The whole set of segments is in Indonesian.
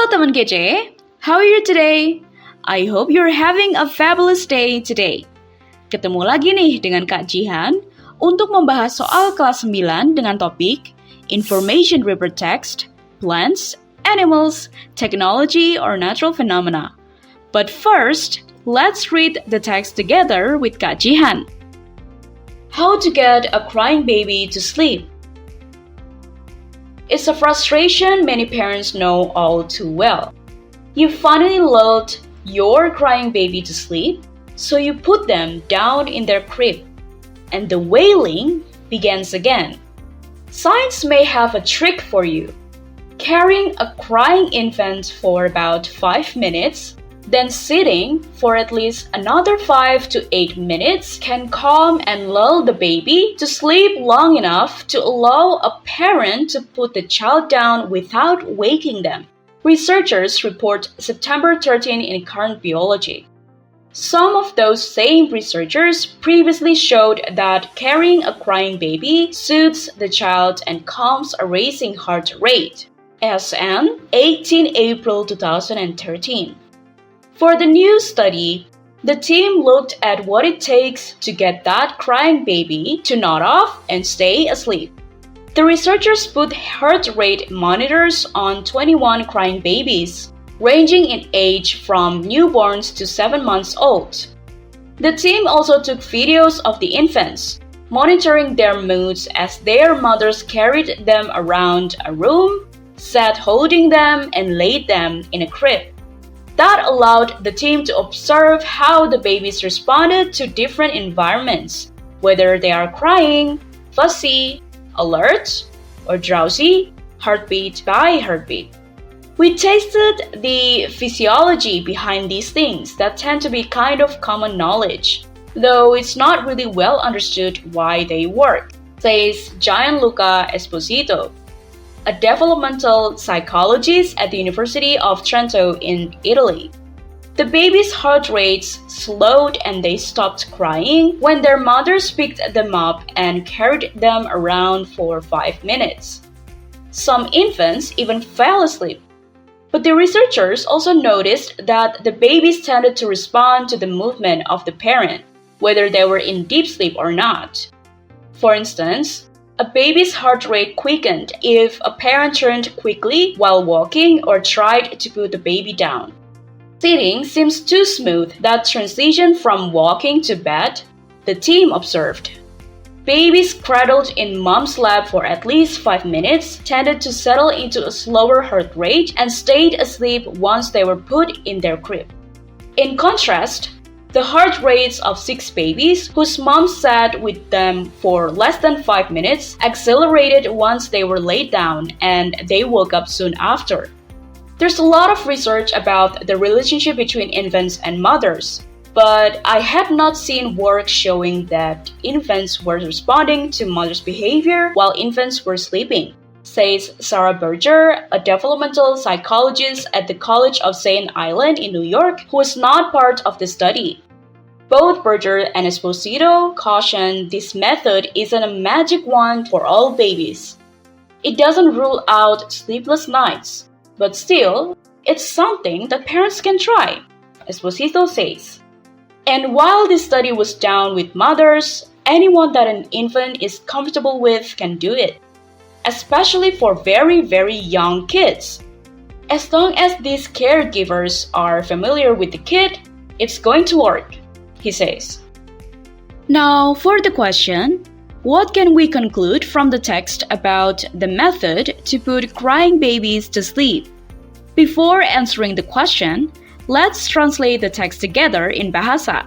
teman kece, how are you today? I hope you're having a fabulous day today. Ketemu lagi nih dengan Kak Jihan untuk membahas soal kelas 9 dengan topik Information River Text, Plants, Animals, Technology, or Natural Phenomena. But first, let's read the text together with Kak Jihan. How to get a crying baby to sleep. It's a frustration many parents know all too well. You finally lulled your crying baby to sleep, so you put them down in their crib, and the wailing begins again. Science may have a trick for you. Carrying a crying infant for about 5 minutes, then sitting for at least another 5 to 8 minutes can calm and lull the baby to sleep long enough to allow a parent to put the child down without waking them. Researchers report September 13 in Current Biology. Some of those same researchers previously showed that carrying a crying baby soothes the child and calms a racing heart rate. SN 18 April 2013. For the new study, the team looked at what it takes to get that crying baby to nod off and stay asleep. The researchers put heart rate monitors on 21 crying babies, ranging in age from newborns to 7 months old. The team also took videos of the infants, monitoring their moods as their mothers carried them around a room, sat holding them, and laid them in a crib. That allowed the team to observe how the babies responded to different environments, whether they are crying, fussy, alert, or drowsy, heartbeat by heartbeat. We tasted the physiology behind these things that tend to be kind of common knowledge, though it's not really well understood why they work, says Gianluca Esposito, a developmental psychologist at the University of Trento in Italy. The baby's heart rates slowed and they stopped crying when their mothers picked them up and carried them around for 5 minutes. Some infants even fell asleep. But the researchers also noticed that the babies tended to respond to the movement of the parent, whether they were in deep sleep or not. For instance, a baby's heart rate quickened if a parent turned quickly while walking or tried to put the baby down. Sitting seems too smooth that transition from walking to bed, the team observed. Babies cradled in mom's lap for at least 5 minutes tended to settle into a slower heart rate and stayed asleep once they were put in their crib. In contrast, the heart rates of 6 babies whose moms sat with them for less than 5 minutes accelerated once they were laid down and they woke up soon after. There's a lot of research about the relationship between infants and mothers, but I had not seen work showing that infants were responding to mother's behavior while infants were sleeping, says Sarah Berger, a developmental psychologist at the College of Staten Island in New York, who was not part of the study. Both Berger and Esposito caution this method isn't a magic wand for all babies. It doesn't rule out sleepless nights, but still, it's something that parents can try, Esposito says. And while this study was done with mothers, anyone that an infant is comfortable with can do it, especially for very, very young kids. As long as these caregivers are familiar with the kid, it's going to work, he says. Now, for the question, what can we conclude from the text about the method to put crying babies to sleep? Before answering the question, let's translate the text together in bahasa.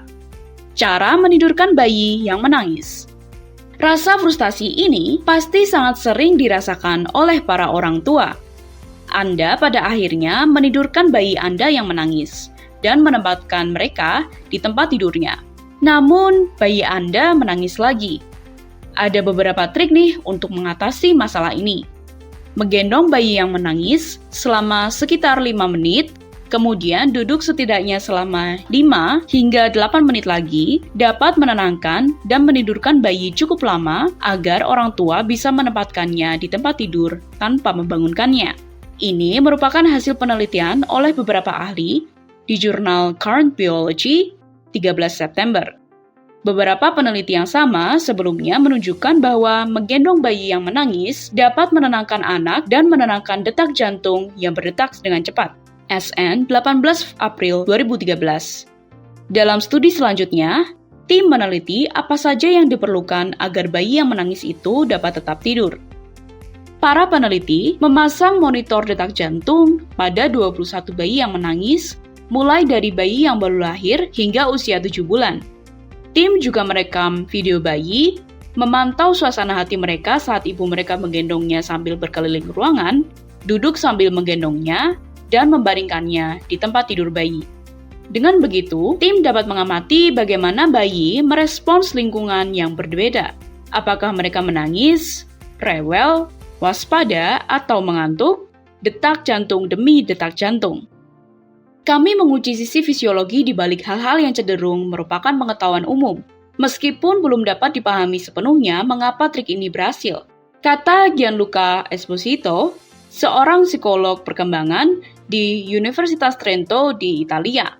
Cara menidurkan bayi yang menangis. Rasa frustasi ini pasti sangat sering dirasakan oleh para orang tua. Anda pada akhirnya menidurkan bayi Anda yang menangis dan menempatkan mereka di tempat tidurnya. Namun, bayi Anda menangis lagi. Ada beberapa trik nih untuk mengatasi masalah ini. Menggendong bayi yang menangis selama sekitar 5 menit, kemudian duduk setidaknya selama 5 hingga 8 menit lagi dapat menenangkan dan menidurkan bayi cukup lama agar orang tua bisa menempatkannya di tempat tidur tanpa membangunkannya. Ini merupakan hasil penelitian oleh beberapa ahli di jurnal Current Biology 13 September. Beberapa peneliti yang sama sebelumnya menunjukkan bahwa menggendong bayi yang menangis dapat menenangkan anak dan menenangkan detak jantung yang berdetak dengan cepat. SN 18 April 2013. Dalam studi selanjutnya, tim meneliti apa saja yang diperlukan agar bayi yang menangis itu dapat tetap tidur. Para peneliti memasang monitor detak jantung pada 21 bayi yang menangis, mulai dari bayi yang baru lahir hingga usia 7 bulan. Tim juga merekam video bayi, memantau suasana hati mereka saat ibu mereka menggendongnya sambil berkeliling ruangan, duduk sambil menggendongnya, dan membaringkannya di tempat tidur bayi. Dengan begitu, tim dapat mengamati bagaimana bayi merespons lingkungan yang berbeda. Apakah mereka menangis, rewel, waspada, atau mengantuk, detak jantung demi detak jantung. Kami menguji sisi fisiologi di balik hal-hal yang cenderung merupakan pengetahuan umum, meskipun belum dapat dipahami sepenuhnya mengapa trik ini berhasil. Kata Gianluca Esposito, seorang psikolog perkembangan di Universitas Trento di Italia.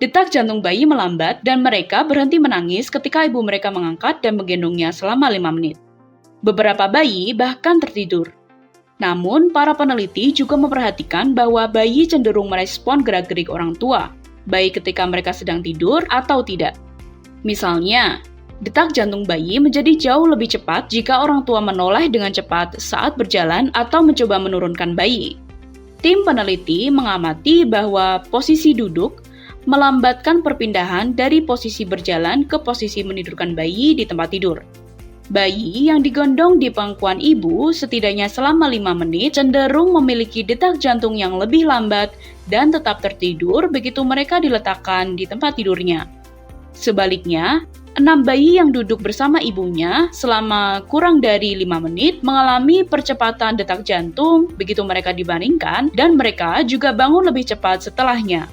Detak jantung bayi melambat dan mereka berhenti menangis ketika ibu mereka mengangkat dan menggendongnya selama 5 menit. Beberapa bayi bahkan tertidur. Namun, para peneliti juga memperhatikan bahwa bayi cenderung merespon gerak-gerik orang tua, baik ketika mereka sedang tidur atau tidak. Misalnya, detak jantung bayi menjadi jauh lebih cepat jika orang tua menoleh dengan cepat saat berjalan atau mencoba menurunkan bayi. Tim peneliti mengamati bahwa posisi duduk melambatkan perpindahan dari posisi berjalan ke posisi menidurkan bayi di tempat tidur. Bayi yang digendong di pangkuan ibu setidaknya selama 5 menit cenderung memiliki detak jantung yang lebih lambat dan tetap tertidur begitu mereka diletakkan di tempat tidurnya. Sebaliknya, 6 bayi yang duduk bersama ibunya selama kurang dari 5 menit mengalami percepatan detak jantung begitu mereka dibandingkan dan mereka juga bangun lebih cepat setelahnya.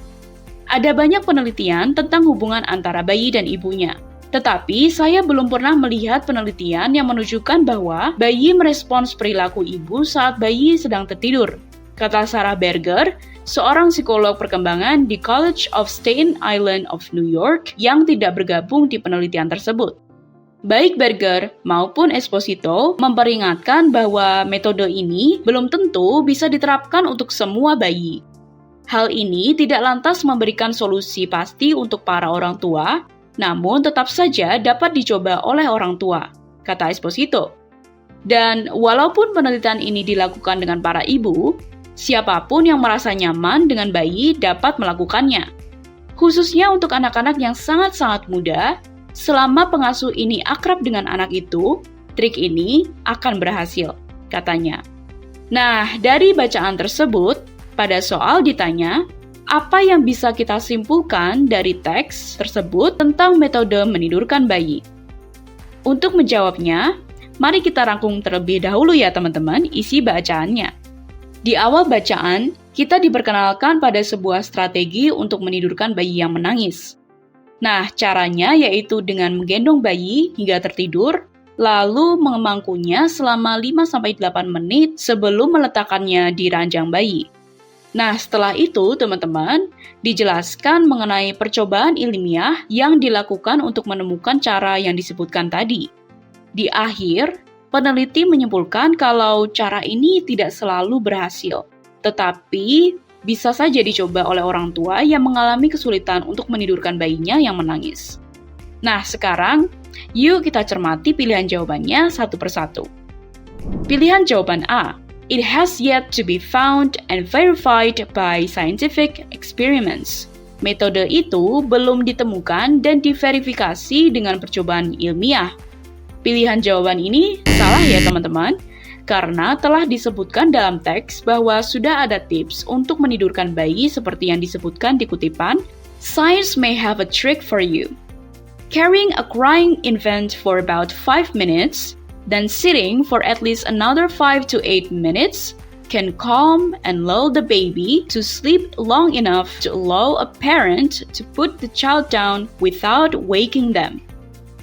Ada banyak penelitian tentang hubungan antara bayi dan ibunya. Tetapi, saya belum pernah melihat penelitian yang menunjukkan bahwa bayi merespons perilaku ibu saat bayi sedang tertidur, kata Sarah Berger, seorang psikolog perkembangan di College of Staten Island of New York yang tidak bergabung di penelitian tersebut. Baik Berger maupun Esposito memperingatkan bahwa metode ini belum tentu bisa diterapkan untuk semua bayi. Hal ini tidak lantas memberikan solusi pasti untuk para orang tua, namun tetap saja dapat dicoba oleh orang tua, kata Esposito. Dan walaupun penelitian ini dilakukan dengan para ibu, siapapun yang merasa nyaman dengan bayi dapat melakukannya. Khususnya untuk anak-anak yang sangat-sangat muda, selama pengasuh ini akrab dengan anak itu, trik ini akan berhasil, katanya. Nah, dari bacaan tersebut, pada soal ditanya, apa yang bisa kita simpulkan dari teks tersebut tentang metode menidurkan bayi? Untuk menjawabnya, mari kita rangkum terlebih dahulu ya teman-teman isi bacaannya. Di awal bacaan, kita diperkenalkan pada sebuah strategi untuk menidurkan bayi yang menangis. Nah, caranya yaitu dengan menggendong bayi hingga tertidur, lalu memangkunya selama 5-8 menit sebelum meletakkannya di ranjang bayi. Nah, setelah itu, teman-teman, dijelaskan mengenai percobaan ilmiah yang dilakukan untuk menemukan cara yang disebutkan tadi. Di akhir, peneliti menyimpulkan kalau cara ini tidak selalu berhasil, tetapi bisa saja dicoba oleh orang tua yang mengalami kesulitan untuk menidurkan bayinya yang menangis. Nah, sekarang, yuk kita cermati pilihan jawabannya satu persatu. Pilihan jawaban A. It has yet to be found and verified by scientific experiments. Metode itu belum ditemukan dan diverifikasi dengan percobaan ilmiah. Pilihan jawaban ini salah ya teman-teman, karena telah disebutkan dalam teks bahwa sudah ada tips untuk menidurkan bayi seperti yang disebutkan di kutipan, "Science may have a trick for you. Carrying a crying infant for about 5 minutes, then sitting for at least another 5 to 8 minutes can calm and lull the baby to sleep long enough to allow a parent to put the child down without waking them."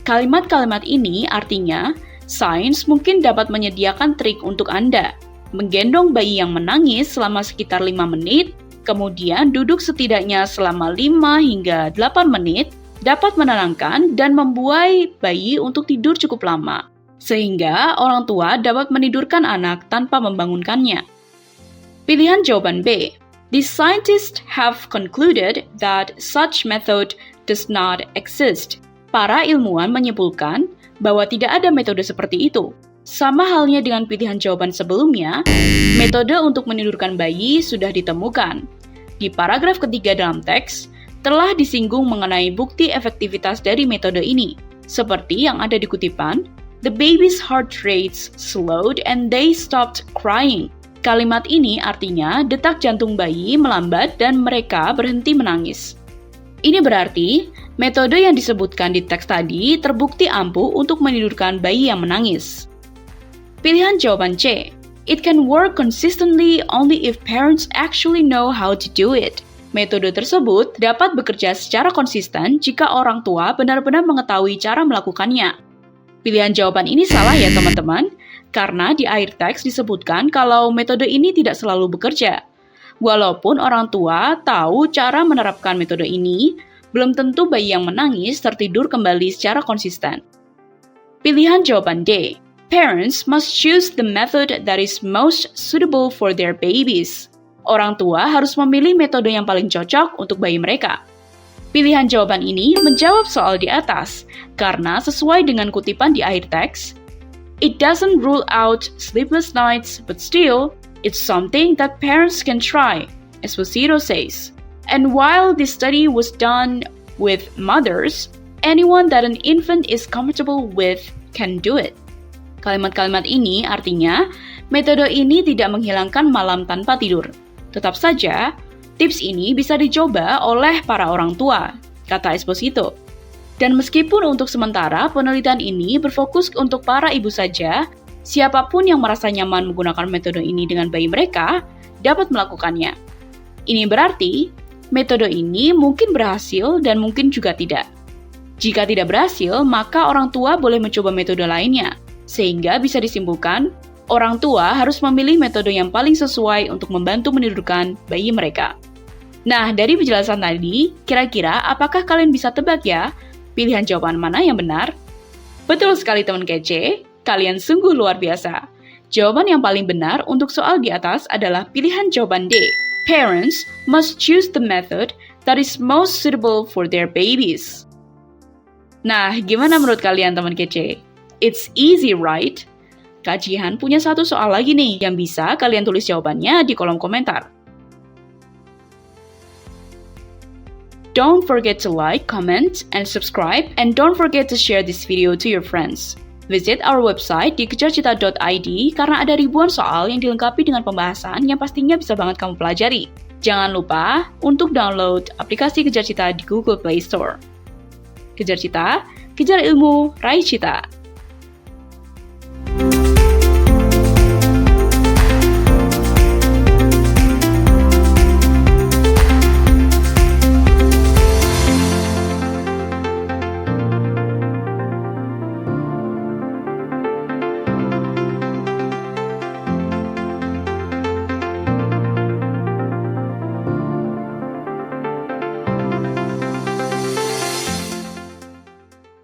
Kalimat-kalimat ini artinya, sains mungkin dapat menyediakan trik untuk Anda. menggendong bayi yang menangis selama sekitar 5 menit, kemudian duduk setidaknya selama 5 hingga 8 menit, dapat menenangkan dan membuai bayi untuk tidur cukup lama, sehingga orang tua dapat menidurkan anak tanpa membangunkannya. Pilihan jawaban B. The scientists have concluded that such method does not exist. Para ilmuwan menyimpulkan bahwa tidak ada metode seperti itu. Sama halnya dengan pilihan jawaban sebelumnya, metode untuk menidurkan bayi sudah ditemukan. Di paragraf ketiga dalam teks, telah disinggung mengenai bukti efektivitas dari metode ini. Seperti yang ada di kutipan, the baby's heart rates slowed and they stopped crying. Kalimat ini artinya detak jantung bayi melambat dan mereka berhenti menangis. Ini berarti metode yang disebutkan di teks tadi terbukti ampuh untuk menidurkan bayi yang menangis. Pilihan jawaban C. It can work consistently only if parents actually know how to do it. Metode tersebut dapat bekerja secara konsisten jika orang tua benar-benar mengetahui cara melakukannya. Pilihan jawaban ini salah ya teman-teman, karena di akhir teks disebutkan kalau metode ini tidak selalu bekerja. Walaupun orang tua tahu cara menerapkan metode ini, belum tentu bayi yang menangis tertidur kembali secara konsisten. Pilihan jawaban D. Parents must choose the method that is most suitable for their babies. Orang tua harus memilih metode yang paling cocok untuk bayi mereka. Pilihan jawaban ini menjawab soal di atas, karena sesuai dengan kutipan di akhir teks, it doesn't rule out sleepless nights, but still, it's something that parents can try, Esposito says. And while this study was done with mothers, anyone that an infant is comfortable with can do it. Kalimat-kalimat ini artinya, metode ini tidak menghilangkan malam tanpa tidur. Tetap saja, tips ini bisa dicoba oleh para orang tua, kata Esposito. Dan meskipun untuk sementara penelitian ini berfokus untuk para ibu saja, siapapun yang merasa nyaman menggunakan metode ini dengan bayi mereka dapat melakukannya. Ini berarti metode ini mungkin berhasil dan mungkin juga tidak. Jika tidak berhasil, maka orang tua boleh mencoba metode lainnya, sehingga bisa disimpulkan orang tua harus memilih metode yang paling sesuai untuk membantu menidurkan bayi mereka. Nah, dari penjelasan tadi, kira-kira apakah kalian bisa tebak ya, pilihan jawaban mana yang benar? Betul sekali teman kece, kalian sungguh luar biasa. Jawaban yang paling benar untuk soal di atas adalah pilihan jawaban D. Parents must choose the method that is most suitable for their babies. Nah, gimana menurut kalian teman kece? It's easy, right? Kak Jihan punya satu soal lagi nih yang bisa kalian tulis jawabannya di kolom komentar. Don't forget to like, comment, and subscribe, and don't forget to share this video to your friends. Visit our website di kejarcita.id karena ada ribuan soal yang dilengkapi dengan pembahasan yang pastinya bisa banget kamu pelajari. Jangan lupa untuk download aplikasi Kejar Cita di Google Play Store. Kejar Cita, kejar ilmu, raih cita.